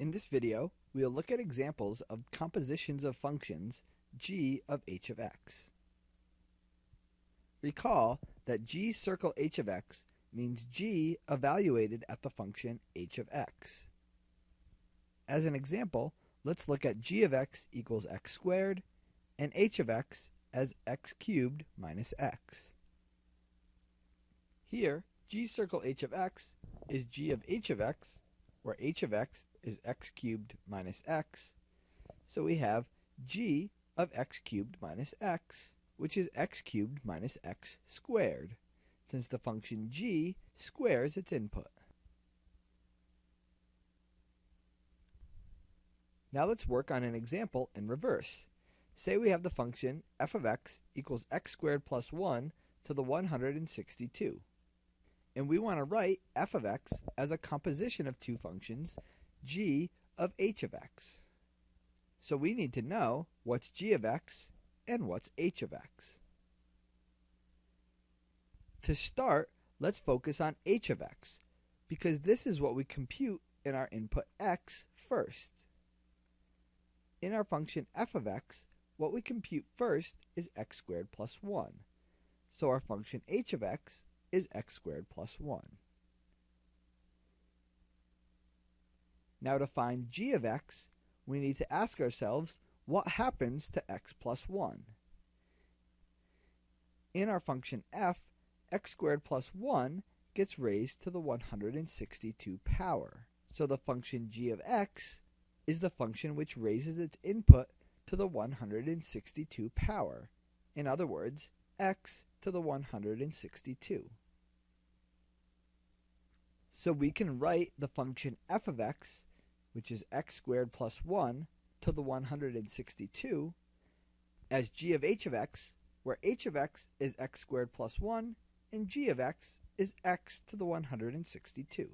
In this video, we will look at examples of compositions of functions g of h of x. Recall that g circle h of x means g evaluated at the function h of x. As an example, let's look at g of x equals x squared and h of x as x cubed minus x. Here, g circle h of x is g of h of x, where h of x is x cubed minus x. So we have g of x cubed minus x, which is x cubed minus x squared, since the function g squares its input. Now let's work on an example in reverse. Say we have the function f of x equals x squared plus 1 to the 162. And we want to write f of x as a composition of two functions, g of h of x. So we need to know what's g of x and what's h of x. To start, let's focus on h of x, because this is what we compute in our input x first. In our function f of x, what we compute first is x squared plus 1. So our function h of x is x squared plus 1. Now to find g of x, we need to ask ourselves what happens to x plus 1. In our function f, x squared plus 1 gets raised to the 162 power. So the function g of x is the function which raises its input to the 162 power. In other words, x to the 162. So we can write the function f of x, which is x squared plus 1 to the 162, as g of h of x, where h of x is x squared plus 1 and g of x is x to the 162.